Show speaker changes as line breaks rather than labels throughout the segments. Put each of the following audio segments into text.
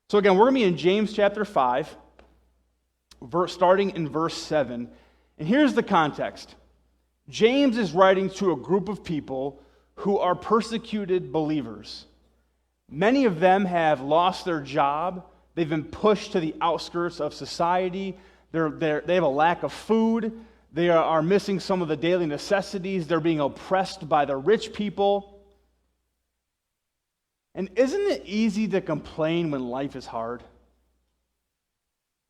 So again, we're going to be in James chapter 5, starting in verse 7. And here's the context. James is writing to a group of people who are persecuted believers. Many of them have lost their job. They've been pushed to the outskirts of society. They have a lack of food. They are missing some of the daily necessities. They're being oppressed by the rich people. And isn't it easy to complain when life is hard?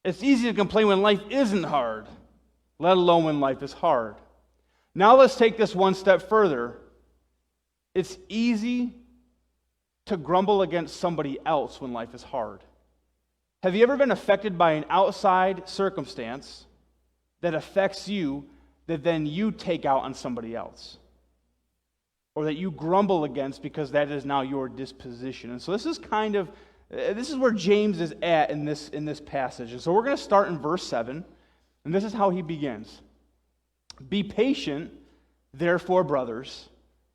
It's easy to complain when life isn't hard, let alone when life is hard. Now let's take this one step further. It's easy to grumble against somebody else when life is hard. Have you ever been affected by an outside circumstance that affects you that then you take out on somebody else? Or that you grumble against because that is now your disposition. And so this is where James is at in this passage. And so we're going to start in verse 7, and this is how he begins. Be patient, therefore, brothers,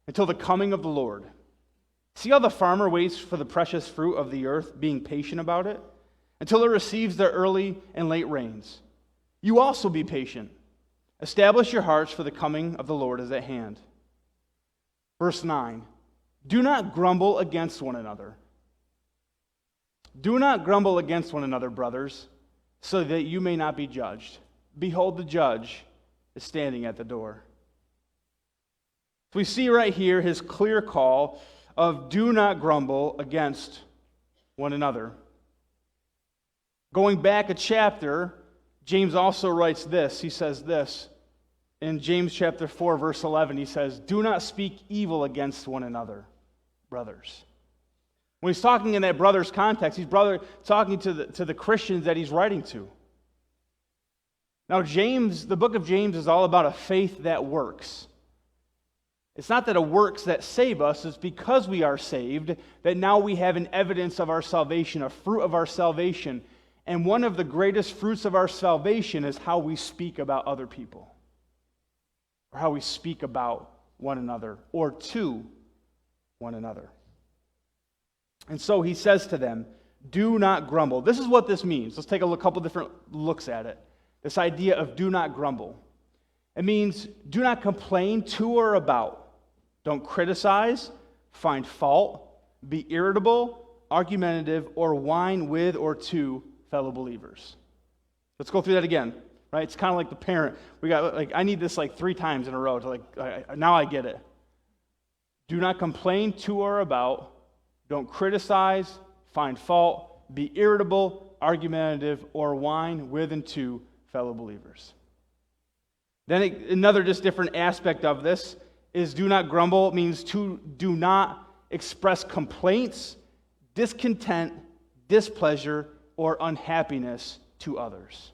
until the coming of the Lord. See how the farmer waits for the precious fruit of the earth, being patient about it, until it receives the early and late rains. You also be patient. Establish your hearts, for the coming of the Lord is at hand. Verse 9, do not grumble against one another. Do not grumble against one another, brothers, so that you may not be judged. Behold, the judge is standing at the door. So we see right here his clear call of do not grumble against one another. Going back a chapter, James also writes this. He says this. In James chapter 4, verse 11, he says, do not speak evil against one another, brothers. When he's talking in that brother's context, he's talking to the Christians that he's writing to. Now, the book of James is all about a faith that works. It's not that it works that save us, it's because we are saved that now we have an evidence of our salvation, a fruit of our salvation. And one of the greatest fruits of our salvation is how we speak about other people. Or how we speak about one another, or to one another. And so he says to them, do not grumble. This is what this means. Let's take a couple different looks at it. This idea of do not grumble. It means do not complain to or about. Don't criticize, find fault, be irritable, argumentative, or whine with or to fellow believers. Let's go through that again. Right? It's kind of like the parent. I need this 3 times in a row to now I get it. Do not complain to or about. Don't criticize, find fault, be irritable, argumentative, or whine with and to fellow believers. Then another just different aspect of this is do not grumble. It means to do not express complaints, discontent, displeasure, or unhappiness to others.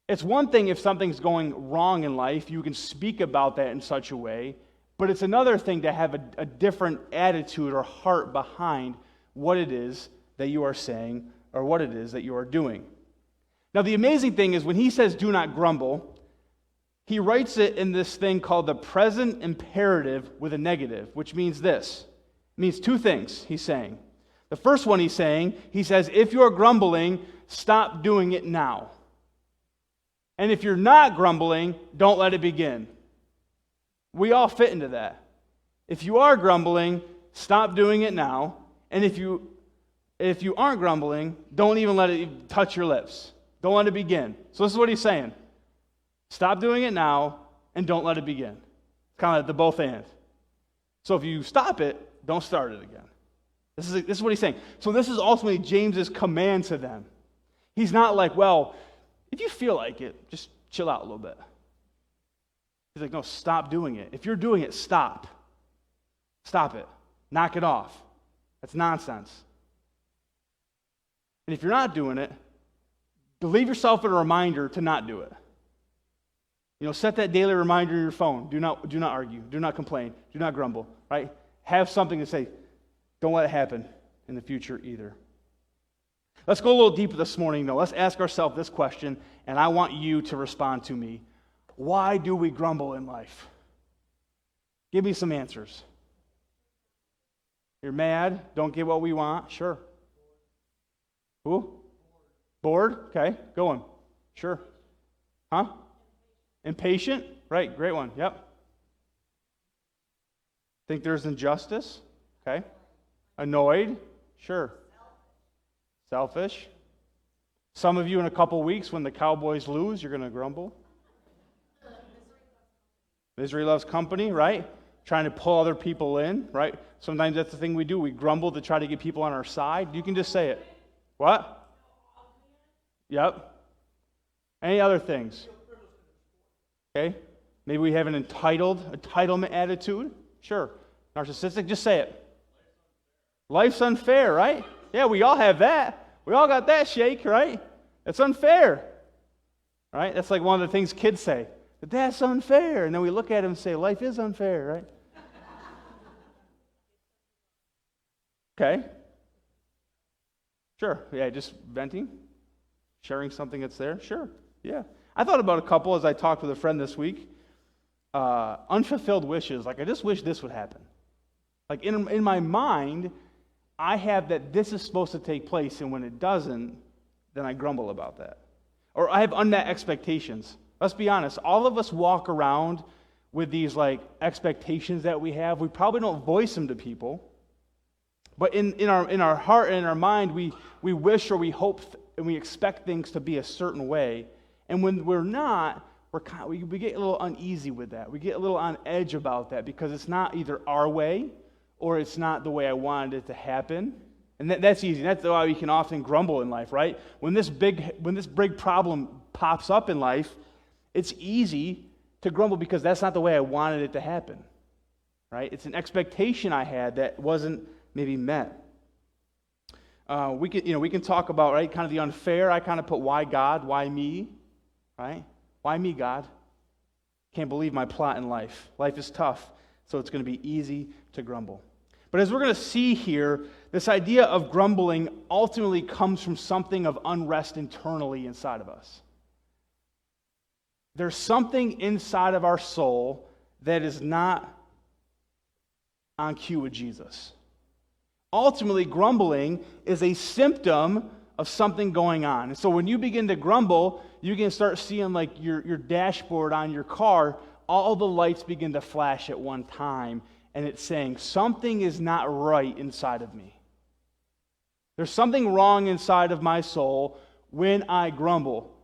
It's one thing if something's going wrong in life, you can speak about that in such a way, but it's another thing to have a different attitude or heart behind what it is that you are saying or what it is that you are doing. Now, the amazing thing is when he says do not grumble, he writes it in this thing called the present imperative with a negative, which means this. It means 2 things he's saying. The first one he says, if you're grumbling, stop doing it now. And if you're not grumbling, don't let it begin. We all fit into that. If you are grumbling, stop doing it now. And if you aren't grumbling, don't even let it touch your lips. Don't let it begin. So this is what he's saying. Stop doing it now and don't let it begin. It's kind of the both and. So if you stop it, don't start it again. This is what he's saying. So this is ultimately James's command to them. He's not like, well, if you feel like it, just chill out a little bit. He's like, no, stop doing it. If you're doing it, stop. Stop it. Knock it off. That's nonsense. And if you're not doing it, leave yourself a reminder to not do it. Set that daily reminder in your phone. Do not argue. Do not complain. Do not grumble. Right? Have something to say. Don't let it happen in the future either. Let's go a little deeper this morning, though. Let's ask ourselves this question, and I want you to respond to me. Why do we grumble in life? Give me some answers. You're mad, don't get what we want, sure. Who? Bored? Okay, go on. Sure. Huh? Impatient? Right, great one. Yep. Think there's injustice? Okay. Annoyed? Sure. Selfish? Some of you in a couple weeks when the Cowboys lose, you're going to grumble. Misery loves company, right? Trying to pull other people in, right? Sometimes that's the thing we do. We grumble to try to get people on our side. You can just say it. What? Yep. Any other things? Okay. Maybe we have an entitlement attitude. Sure. Narcissistic, just say it. Life's unfair, right? Yeah, we all have that. We all got that shake, right? It's unfair. Right? That's like one of the things kids say. But that's unfair. And then we look at him and say, life is unfair, right? Okay. Sure. Yeah, just venting. Sharing something that's there. Sure. Yeah. I thought about a couple as I talked with a friend this week. Unfulfilled wishes. Like, I just wish this would happen. Like, in my mind, I have that this is supposed to take place, and when it doesn't, then I grumble about that. Or I have unmet expectations. Let's be honest. All of us walk around with these, like, expectations that we have. We probably don't voice them to people. But in our heart and in our mind, we wish or we hope and we expect things to be a certain way. And when we're not, we get a little uneasy with that. We get a little on edge about that because it's not either our way or it's not the way I wanted it to happen. And that's easy. That's why we can often grumble in life, right? When this big problem pops up in life, it's easy to grumble because that's not the way I wanted it to happen, right? It's an expectation I had that wasn't maybe met. We can talk about, right, kind of the unfair. I kind of put why God, why me, right? Why me, God? Can't believe my plot in life. Life is tough, so it's going to be easy to grumble. But as we're going to see here, this idea of grumbling ultimately comes from something of unrest internally inside of us. There's something inside of our soul that is not on cue with Jesus. Ultimately, grumbling is a symptom of something going on. And so when you begin to grumble, you can start seeing like your dashboard on your car, all the lights begin to flash at one time, and it's saying, something is not right inside of me. There's something wrong inside of my soul when I grumble.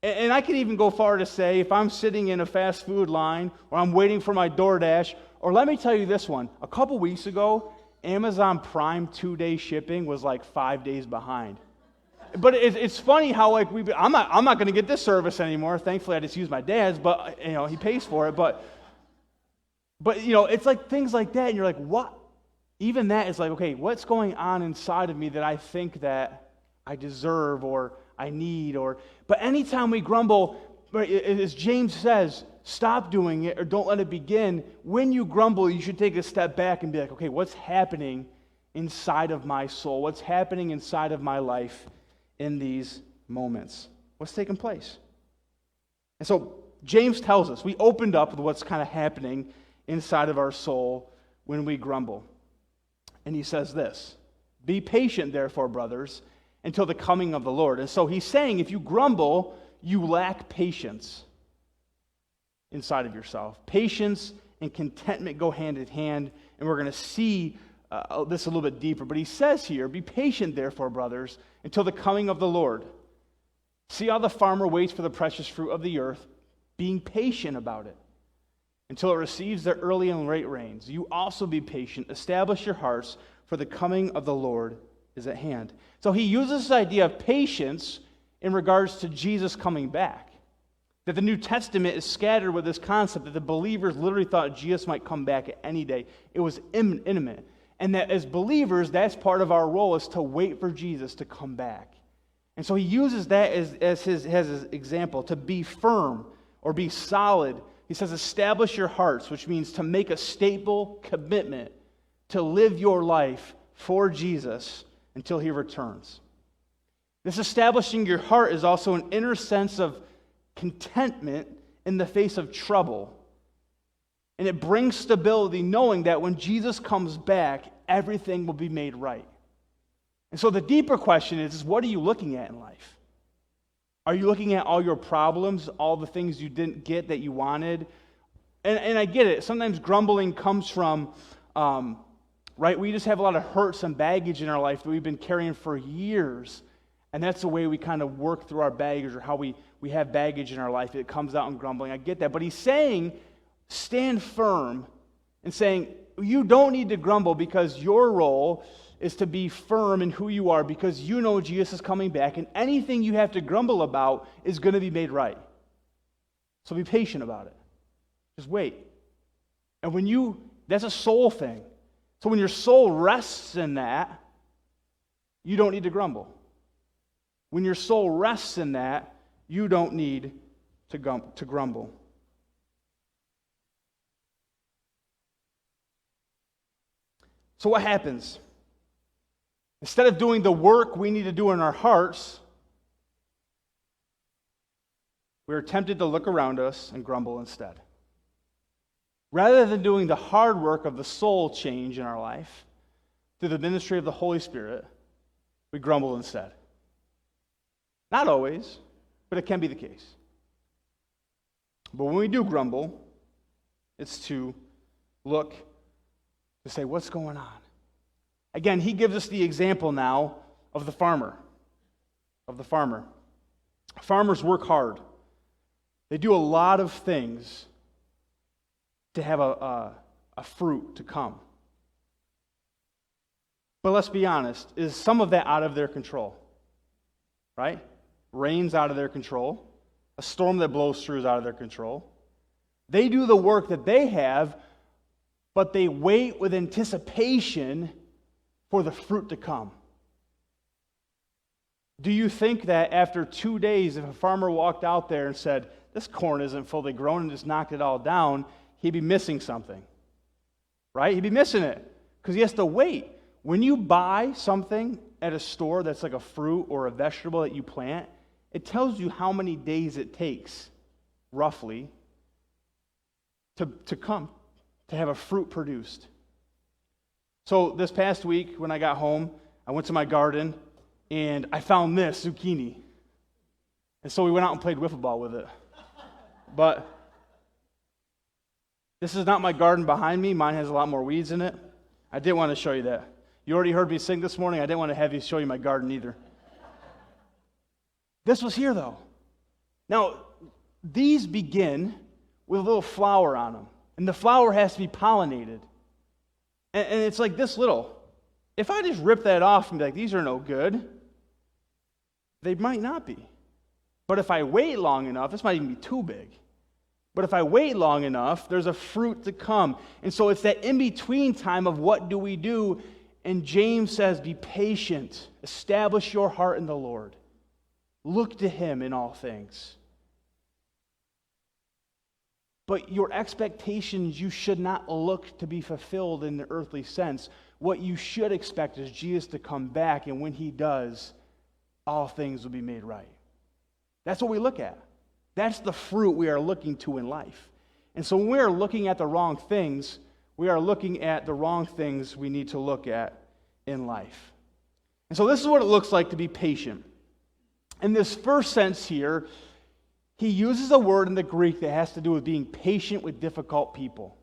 And I can even go far to say, if I'm sitting in a fast food line, or I'm waiting for my DoorDash, or let me tell you this one. A couple weeks ago, Amazon Prime 2-day shipping was like 5 days behind. But it's funny how like I'm not going to get this service anymore. Thankfully, I just use my dad's, but he pays for it. But it's like things like that, and you're like, what? Even that is like, okay, what's going on inside of me that I think that I deserve or I need? But anytime we grumble, as James says, stop doing it or don't let it begin. When you grumble, you should take a step back and be like, okay, what's happening inside of my soul? What's happening inside of my life in these moments? What's taking place? And so James tells us, we opened up with what's kind of happening inside of our soul when we grumble. And he says this, be patient, therefore, brothers, until the coming of the Lord. And so he's saying if you grumble, you lack patience inside of yourself. Patience and contentment go hand in hand, and we're going to see this a little bit deeper. But he says here, be patient, therefore, brothers, until the coming of the Lord. See how the farmer waits for the precious fruit of the earth, being patient about it, until it receives the early and late rains. You also be patient, establish your hearts, for the coming of the Lord is at hand. So he uses this idea of patience in regards to Jesus coming back. That the New Testament is scattered with this concept that the believers literally thought Jesus might come back at any day. It was imminent. And that as believers, that's part of our role, is to wait for Jesus to come back. And so he uses that as his example, to be firm or be solid. He says, establish your hearts, which means to make a stable commitment to live your life for Jesus until he returns. This establishing your heart is also an inner sense of contentment in the face of trouble. And it brings stability knowing that when Jesus comes back, everything will be made right. And so the deeper question is what are you looking at in life? Are you looking at all your problems, all the things you didn't get that you wanted? And I get it. Sometimes grumbling comes from, right, we just have a lot of hurts and baggage in our life that we've been carrying for years. And that's the way we kind of work through our baggage, or how we have baggage in our life. It comes out in grumbling. I get that. But he's saying, stand firm, and saying, you don't need to grumble, because your role is to be firm in who you are, because you know Jesus is coming back, and anything you have to grumble about is going to be made right. So be patient about it. Just wait. And that's a soul thing. So when your soul rests in that, you don't need to grumble. When your soul rests in that, you don't need to grumble. So what happens? Instead of doing the work we need to do in our hearts, we are tempted to look around us and grumble instead. Rather than doing the hard work of the soul change in our life, through the ministry of the Holy Spirit, we grumble instead. Not always, but it can be the case. But when we do grumble, it's to look, to say, what's going on? Again, he gives us the example now of the farmer. Farmers work hard. They do a lot of things to have a fruit to come. But let's be honest, is some of that out of their control? Right? Rain's out of their control. A storm that blows through is out of their control. They do the work that they have, but they wait with anticipation for the fruit to come. Do you think that after 2 days, if a farmer walked out there and said, this corn isn't fully grown, and just knocked it all down, he'd be missing something? Right? He'd be missing it because he has to wait. When you buy something at a store that's like a fruit or a vegetable that you plant, it tells you how many days it takes, roughly, to come, to have a fruit produced. So this past week, when I got home, I went to my garden, and I found this zucchini. And so we went out and played wiffle ball with it. But this is not my garden behind me. Mine has a lot more weeds in it. I didn't want to show you that. You already heard me sing this morning. I didn't want to have you show you my garden either. This was here, though. Now, these begin with a little flower on them. And the flower has to be pollinated. And it's like this little. If I just rip that off and be like, these are no good, they might not be. But if I wait long enough, this might even be too big. But if I wait long enough, there's a fruit to come. And so it's that in-between time of what do we do? And James says, be patient. Establish your heart in the Lord. Look to him in all things. But your expectations, you should not look to be fulfilled in the earthly sense. What you should expect is Jesus to come back, and when he does, all things will be made right. That's what we look at. That's the fruit we are looking to in life. And so when we are looking at the wrong things, we are looking at the wrong things we need to look at in life. And so this is what it looks like to be patient. In this first sense here, he uses a word in the Greek that has to do with being patient with difficult people.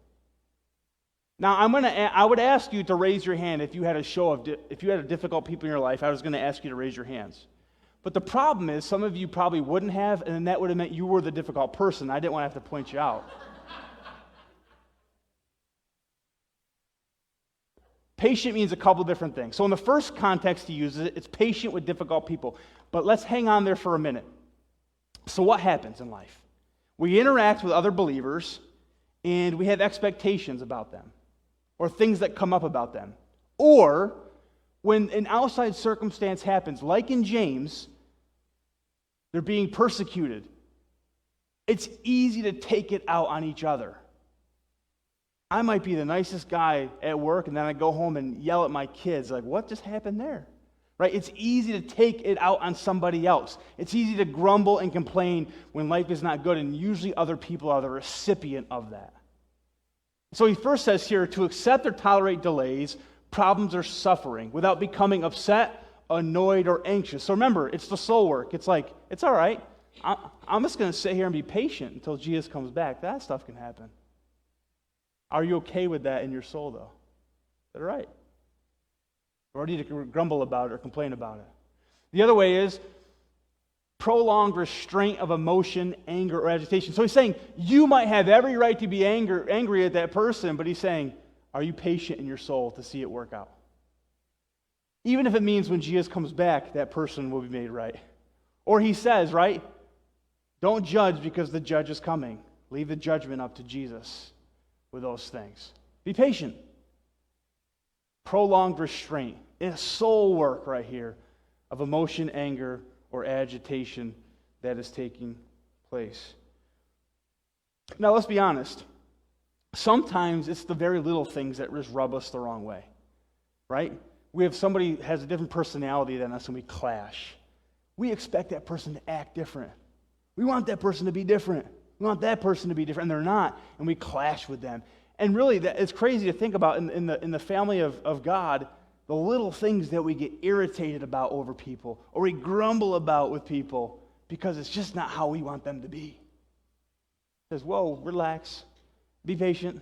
Now, I would ask you to raise your hand if you had if you had a difficult people in your life. I was going to ask you to raise your hands. But the problem is, some of you probably wouldn't have, and then that would have meant you were the difficult person. I didn't want to have to point you out. Patient means a couple different things. So in the first context he uses it, it's patient with difficult people. But let's hang on there for a minute. So what happens in life? We interact with other believers, and we have expectations about them, or things that come up about them. Or when an outside circumstance happens, like in James, they're being persecuted. It's easy to take it out on each other. I might be the nicest guy at work, and then I go home and yell at my kids, like, what just happened there? Right? It's easy to take it out on somebody else. It's easy to grumble and complain when life is not good, and usually other people are the recipient of that. So he first says here, to accept or tolerate delays, problems, or suffering without becoming upset, annoyed, or anxious. So remember, it's the soul work. It's like, it's all right. I'm just going to sit here and be patient until Jesus comes back. That stuff can happen. Are you okay with that in your soul, though? Is that all right? Or do you grumble about it or complain about it? The other way is prolonged restraint of emotion, anger, or agitation. So he's saying you might have every right to be angry at that person, but he's saying, are you patient in your soul to see it work out? Even if it means when Jesus comes back, that person will be made right. Or he says, right, don't judge because the judge is coming. Leave the judgment up to Jesus with those things. Be patient. Prolonged restraint. It's soul work right here of emotion, anger, or agitation that is taking place. Now, let's be honest. Sometimes it's the very little things that just rub us the wrong way, right? We have somebody who has a different personality than us and we clash. We expect that person to act different. We want that person to be different. We want that person to be different, and they're not, and we clash with them. And really, it's crazy to think about in the family of God, the little things that we get irritated about over people, or we grumble about with people, because it's just not how we want them to be. It says, whoa, relax, be patient,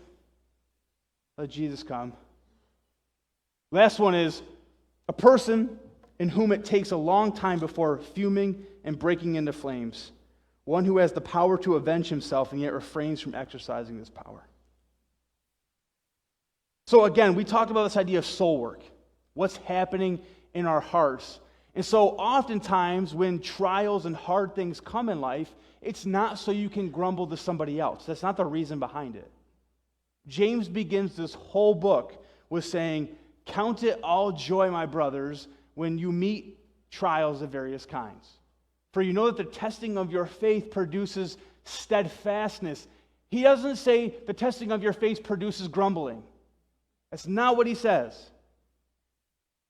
let Jesus come. Last one is a person in whom it takes a long time before fuming and breaking into flames. One who has the power to avenge himself and yet refrains from exercising this power. So again, we talked about this idea of soul work. What's happening in our hearts. And so oftentimes when trials and hard things come in life, it's not so you can grumble to somebody else. That's not the reason behind it. James begins this whole book with saying, count it all joy, my brothers, when you meet trials of various kinds. For you know that the testing of your faith produces steadfastness. He doesn't say the testing of your faith produces grumbling. That's not what he says.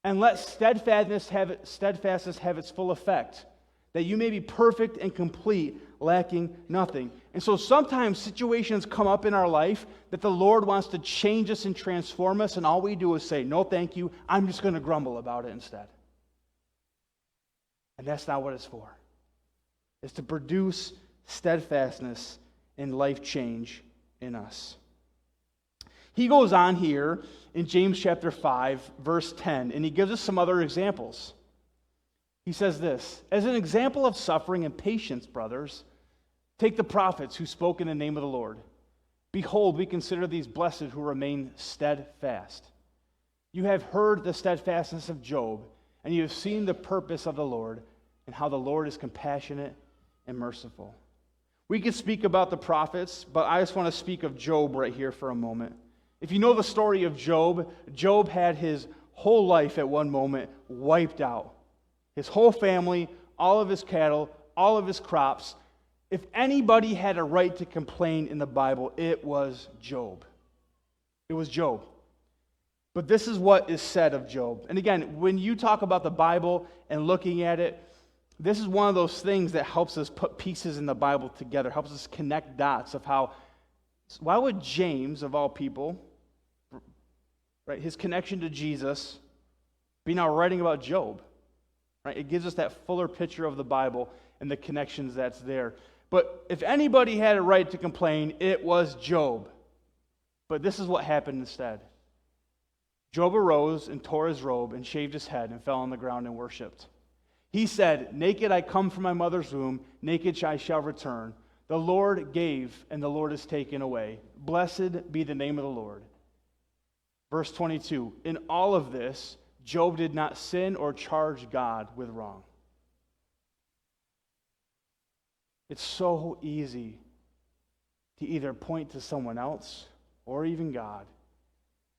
And let steadfastness have its full effect, that you may be perfect and complete, lacking nothing. And so sometimes situations come up in our life that the Lord wants to change us and transform us, and all we do is say, no, thank you, I'm just going to grumble about it instead. And that's not what it's for. It's to produce steadfastness and life change in us. He goes on here in James chapter 5, verse 10, and he gives us some other examples. He says this, as an example of suffering and patience, brothers, take the prophets who spoke in the name of the Lord. Behold, we consider these blessed who remain steadfast. You have heard the steadfastness of Job, and you have seen the purpose of the Lord, and how the Lord is compassionate and merciful. We could speak about the prophets, but I just want to speak of Job right here for a moment. If you know the story of Job, Job had his whole life at one moment wiped out. His whole family, all of his cattle, all of his crops. If anybody had a right to complain in the Bible, it was Job. It was Job. But this is what is said of Job. And again, when you talk about the Bible and looking at it, this is one of those things that helps us put pieces in the Bible together, helps us connect dots of how, why would James, of all people, right, his connection to Jesus, be now writing about Job? Right? It gives us that fuller picture of the Bible and the connections that's there. But if anybody had a right to complain, it was Job. But this is what happened instead. Job arose and tore his robe and shaved his head and fell on the ground and worshipped. He said, naked I come from my mother's womb, naked I shall return. The Lord gave, and the Lord has taken away. Blessed be the name of the Lord. Verse 22, in all of this, Job did not sin or charge God with wrong. It's so easy to either point to someone else or even God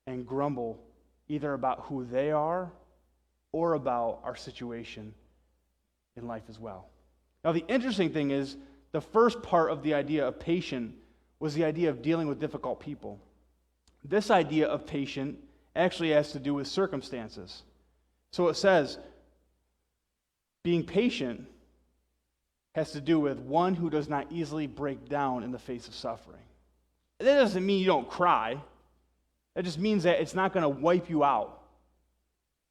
and grumble either about who they are or about our situation in life as well. Now, the interesting thing is the first part of the idea of patient was the idea of dealing with difficult people. This idea of patient actually has to do with circumstances. So it says, being patient has to do with one who does not easily break down in the face of suffering. That doesn't mean you don't cry. That just means that it's not going to wipe you out.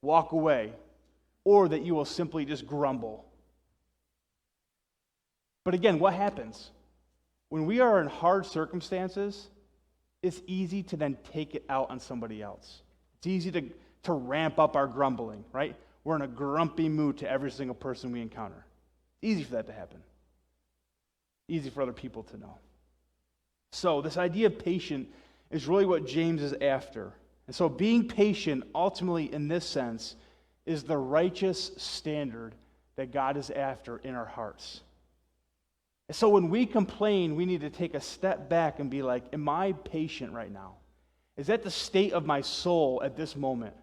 Walk away. or that you will simply just grumble. But again, what happens? When we are in hard circumstances, it's easy to then take it out on somebody else. It's easy to ramp up our grumbling, right? We're in a grumpy mood to every single person we encounter. Easy for that to happen. Easy for other people to know. So this idea of patient is really what James is after. And so being patient, ultimately in this sense, is the righteous standard that God is after in our hearts. And so when we complain, we need to take a step back and be like, am I patient right now? Is that the state of my soul at this moment?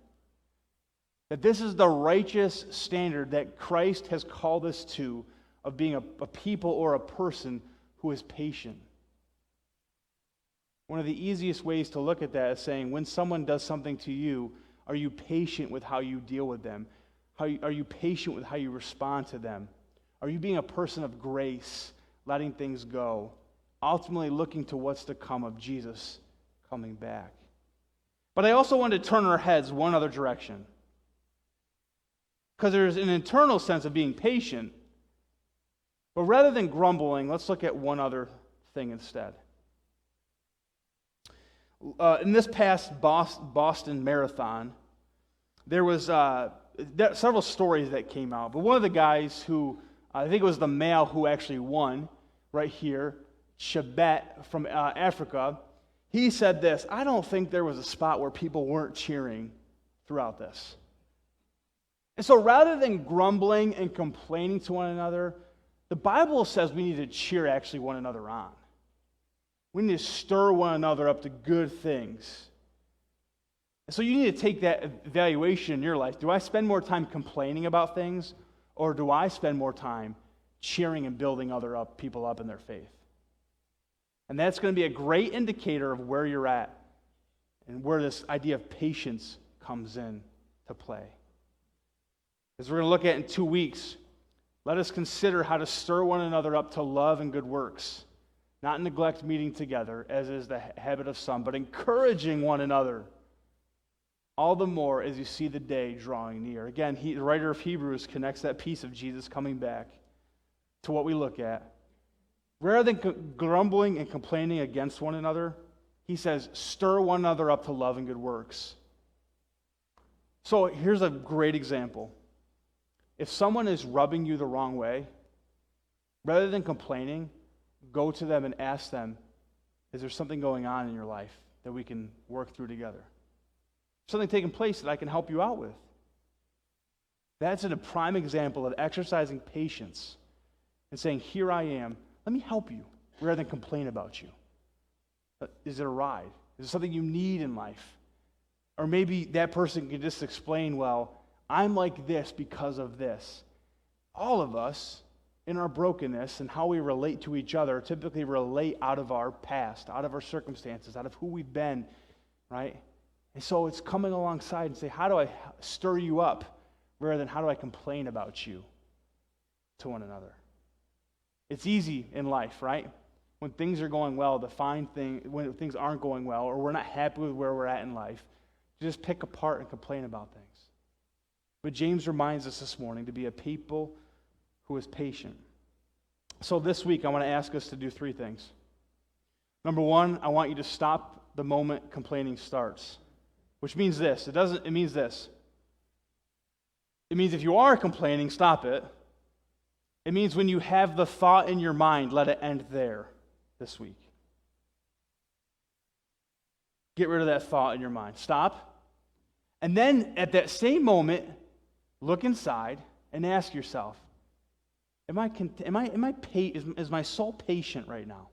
That this is the righteous standard that Christ has called us to, of being a people or a person who is patient. One of the easiest ways to look at that is saying, when someone does something to you, are you patient with how you deal with them? Are you patient with how you respond to them? Are you being a person of grace, letting things go, ultimately looking to what's to come of Jesus coming back? But I also want to turn our heads one other direction. Because there's an internal sense of being patient. But rather than grumbling, let's look at one other thing instead. In this past Boston Marathon, there was several stories that came out. But one of the guys who, I think it was the male who actually won right here, Shabbat from Africa, he said this: I don't think there was a spot where people weren't cheering throughout this. And so rather than grumbling and complaining to one another, the Bible says we need to cheer actually one another on. We need to stir one another up to good things. And so you need to take that evaluation in your life. Do I spend more time complaining about things, or do I spend more time cheering and building people up in their faith? And that's going to be a great indicator of where you're at and where this idea of patience comes in to play. As we're going to look at in 2 weeks, let us consider how to stir one another up to love and good works, not neglect meeting together, as is the habit of some, but encouraging one another, all the more as you see the day drawing near. Again, the writer of Hebrews connects that piece of Jesus coming back to what we look at. Rather than grumbling and complaining against one another, he says, stir one another up to love and good works. So here's a great example. If someone is rubbing you the wrong way, rather than complaining, go to them and ask them, is there something going on in your life that we can work through together? Something taking place that I can help you out with. That's a prime example of exercising patience and saying, here I am, let me help you, rather than complain about you. Is it a ride? Is it something you need in life? Or maybe that person can just explain, well, I'm like this because of this. All of us, in our brokenness and how we relate to each other, typically relate out of our past, out of our circumstances, out of who we've been, right? And so it's coming alongside and say, how do I stir you up rather than how do I complain about you to one another? It's easy in life, right? When things are going well, when things aren't going well, or we're not happy with where we're at in life, to just pick apart and complain about things. But James reminds us this morning to be a people who is patient. So this week, I want to ask us to do 3 things. Number 1, I want you to stop the moment complaining starts, which means this. It means this. It means if you are complaining, stop it. It means when you have the thought in your mind, let it end there this week. Get rid of that thought in your mind. Stop. And then at that same moment, look inside and ask yourself, is my soul patient right now?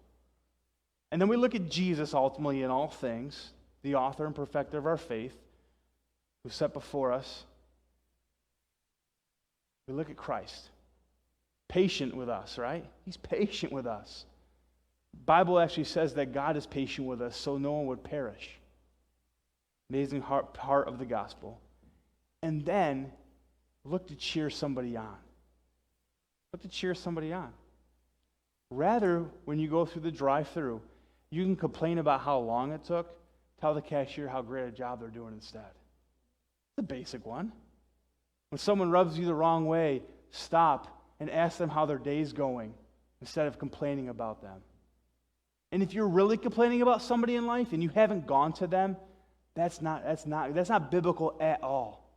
And then we look at Jesus ultimately in all things, the author and perfecter of our faith, who set before us. We look at Christ, patient with us, right? He's patient with us. The Bible actually says that God is patient with us so no one would perish. Amazing part of the gospel. And then look to cheer somebody on. Look to cheer somebody on. Rather, when you go through the drive-thru, you can complain about how long it took. Tell the cashier how great a job they're doing instead. It's a basic one. When someone rubs you the wrong way, stop and ask them how their day's going instead of complaining about them. And if you're really complaining about somebody in life and you haven't gone to them, that's not biblical at all.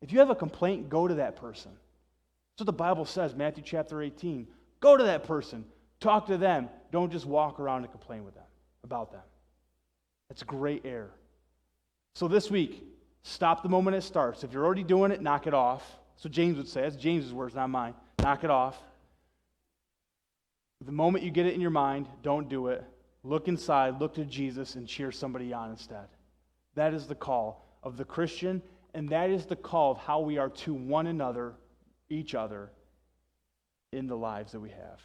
If you have a complaint, go to that person. That's what the Bible says, Matthew chapter 18. Go to that person. Talk to them. Don't just walk around and complain with them about them. That's great error. So this week, stop the moment it starts. If you're already doing it, knock it off. That's what James would say. That's James's words, not mine. Knock it off. The moment you get it in your mind, don't do it. Look inside, look to Jesus, and cheer somebody on instead. That is the call of the Christian, and that is the call of how we are to one another, each other, in the lives that we have.